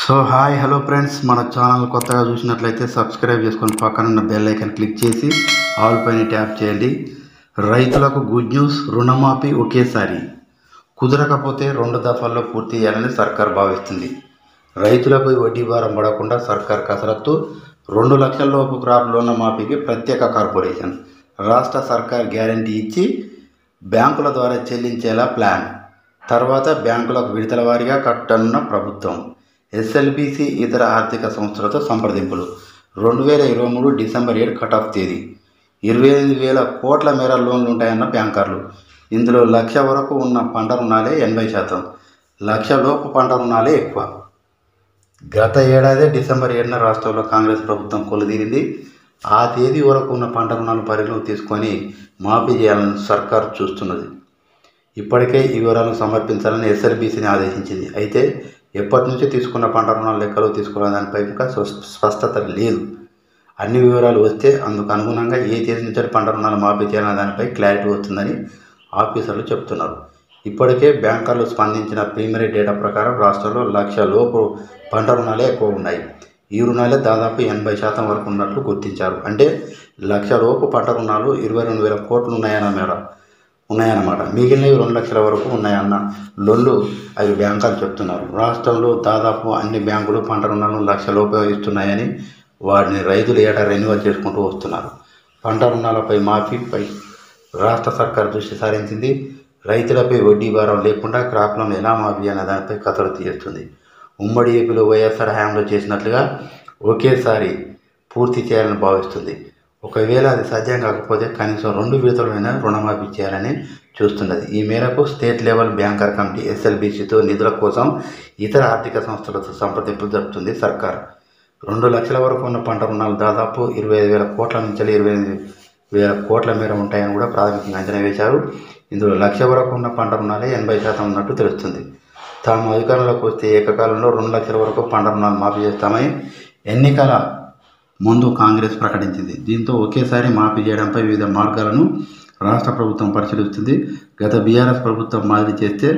Hi hello friends, మన channel కొత్తగా చూసినట్లయితే సబ్స్క్రైబ్ చేసుకొని పక్కన ఉన్న బెల్ ఐకాన్ క్లిక్ చేసి ఆల్ పైన ట్యాప్ చేయండి. రైతులకు గుడ్ న్యూస్, రుణమాఫీ ఒకేసారి కుదరకపోతే 2 దఫాల్లో పూర్తి చేయాలని సర్కార్ భావిస్తుంది. రైతులపై వడ్డీ భారం పడకుండా సర్కార్ కసరత్తు. 2 లక్షల లోపు క్రాప్ లోన్ల మాఫీకి ప్రత్యేక కార్పొరేషన్. రాష్ట్ర సర్కార్ గ్యారంటీ ఇచ్చి బ్యాంకుల ద్వారా చెల్లించేలా ప్లాన్. తర్వాత బ్యాంకులకు విడతల వారీగా కట్టనున్న ప్రభుత్వం. ఎస్ఎల్బీసీ ఇతర ఆర్థిక సంస్థలతో సంప్రదింపులు. 2023 డిసెంబర్ 7 కట్ ఆఫ్ తేదీ. 28,000 కోట్ల మేర లోన్లు ఉంటాయన్న బ్యాంకర్లు. ఇందులో 1,00,000 వరకు ఉన్న పంట రుణాలే 80%, 1,00,000 లోపు పంట రుణాలే ఎక్కువ. గత ఏడాది డిసెంబర్ 7న రాష్ట్రంలో కాంగ్రెస్ ప్రభుత్వం కొలుదీరింది. ఆ తేదీ వరకు ఉన్న పంట రుణాలు పరిగణలోకి తీసుకొని మాఫీ చేయాలని సర్కారు చూస్తున్నది. ఇప్పటికే ఈ వివరాలను సమర్పించాలని ఎస్ఎల్బీసీని ఆదేశించింది. అయితే ఎప్పటి నుంచి తీసుకున్న పంట రుణాలు లెక్కలు తీసుకున్న దానిపై ఇంకా స్పష్టత లేదు. అన్ని వివరాలు వస్తే అందుకు అనుగుణంగా ఏ తేదీ నుంచి పంట రుణాలు మాఫీ చేయాలన్న దానిపై క్లారిటీ వస్తుందని ఆఫీసర్లు చెబుతున్నారు. ఇప్పటికే బ్యాంకర్లు స్పందించిన ప్రీమియరీ డేటా ప్రకారం రాష్ట్రంలో 1,00,000 లోపు పంట రుణాలే ఎక్కువ ఉన్నాయి. ఈ రుణాలే దాదాపు 80% వరకు ఉన్నట్లు గుర్తించారు. అంటే 1,00,000 లోపు పంట రుణాలు 22,000 కోట్లు ఉన్నాయన్నమాట. మిగిలినవి 2 లక్షల వరకు ఉన్నాయన్న లొల్లు అవి బ్యాంకర్లు చెప్తున్నారు. రాష్ట్రంలో దాదాపు అన్ని బ్యాంకులు పంట రుణాలను 1,00,000 లోపే ఇస్తున్నాయని వాటిని రైతులు ఏటా రెన్యువల్ చేసుకుంటూ వస్తున్నారు. పంట రుణాలపై మాఫీపై రాష్ట్ర సర్కార్ దృష్టి సారించింది. రైతులపై వడ్డీ భారం లేకుండా క్రాప్ లోన్ ఎలా మాఫీ అనే దానిపై కసరత్తు చేస్తుంది. ఉమ్మడి ఏపీలో వైఎస్ఆర్ హయాంలో చేసినట్లుగా ఒకేసారి పూర్తి చేయాలని భావిస్తుంది. ఒకవేళ అది సాధ్యం కాకపోతే కనీసం 2 విడతలైనా రుణమాఫీ చేయాలని చూస్తున్నది. ఈ మేరకు స్టేట్ లెవెల్ బ్యాంకర్ కమిటీ ఎస్ఎల్బీసీతో నిధుల కోసం ఇతర ఆర్థిక సంస్థలతో సంప్రదింపులు జరుపుతుంది సర్కార్. 2 లక్షల వరకు ఉన్న పంట రుణాలు దాదాపు 25,000 కోట్ల నుంచి 28,000 కోట్ల మేర ఉంటాయని కూడా ప్రాథమికంగా అంచనా వేశారు. ఇందులో 1,00,000 వరకు ఉన్న పంట రుణాలే 80% ఉన్నట్టు తెలుస్తుంది. తాము అధికారంలోకి వస్తే ఏకకాలంలో 2 లక్షల వరకు పంట రుణాలు మాఫీ చేస్తామని ఎన్నికల ముందు కాంగ్రెస్ ప్రకటించింది. దీంతో ఒకేసారి మాఫీ చేయడంపై వివిధ మార్గాలను రాష్ట్ర ప్రభుత్వం పరిశీలిస్తుంది. గత బీఆర్ఎస్ ప్రభుత్వం మాఫీ చేస్తే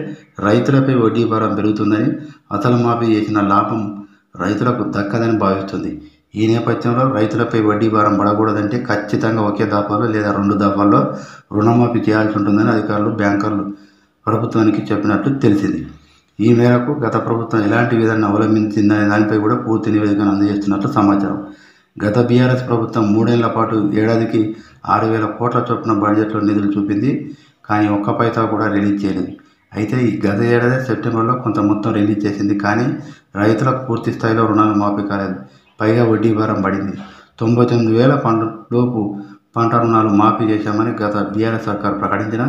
రైతులపై వడ్డీ భారం పెరుగుతుందని, అసలు మాఫీ చేసిన లాభం రైతులకు దక్కదని భావిస్తుంది. ఈ నేపథ్యంలో రైతులపై వడ్డీ భారం పడకూడదంటే ఖచ్చితంగా ఒకే దఫాలో లేదా 2 దఫాల్లో రుణమాఫీ చేయాల్సి ఉంటుందని అధికారులు బ్యాంకర్లు ప్రభుత్వానికి చెప్పినట్లు తెలిసింది. ఈ మేరకు గత ప్రభుత్వం ఎలాంటి విధాన్ని అవలంబించిందనే దానిపై కూడా పూర్తి నివేదికను అందజేస్తున్నట్లు సమాచారం. గత బీఆర్ఎస్ ప్రభుత్వం 3 ఏళ్ల పాటు ఏడాదికి 6,000 కోట్ల చొప్పున బడ్జెట్లో నిధులు చూపింది. కానీ ఒక్క పైసా కూడా రిలీజ్ చేయలేదు. అయితే ఈ గత ఏడాది సెప్టెంబర్లో కొంత మొత్తం రిలీజ్ చేసింది. కానీ రైతులకు పూర్తి స్థాయిలో రుణాలు మాఫీ కాలేదు. పైగా వడ్డీ భారం పడింది. 99,000 లోపు పంట రుణాలు మాఫీ చేశామని గత బీఆర్ఎస్ సర్కార్ ప్రకటించిన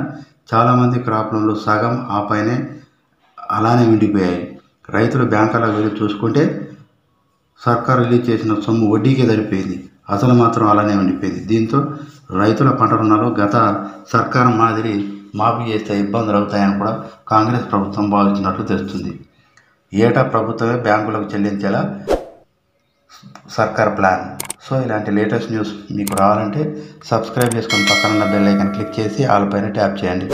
చాలామంది క్రాప్ లోన్లు సగం ఆ పైనే అలానే ఉండిపోయాయి. రైతులు బ్యాంకర్లకు వెళ్ళి చూసుకుంటే సర్కారు రిలీజ్ చేసిన సొమ్ము వడ్డీకే సరిపోయింది. అసలు మాత్రం అలానే ఉండిపోయింది. దీంతో రైతుల పంట రుణాలు గత సర్కారు మాదిరి మాఫీ చేస్తే ఇబ్బందులు అవుతాయని కూడా కాంగ్రెస్ ప్రభుత్వం భావిస్తున్నట్లు తెలుస్తుంది. ఏటా ప్రభుత్వమే బ్యాంకులకు చెల్లించేలా సర్కార్ ప్లాన్. ఇలాంటి లేటెస్ట్ న్యూస్ మీకు రావాలంటే సబ్స్క్రైబ్ చేసుకొని పక్కన ఉన్న బెల్ ఐకాన్ క్లిక్ చేసి ఆల్ పైన ట్యాప్ చేయండి.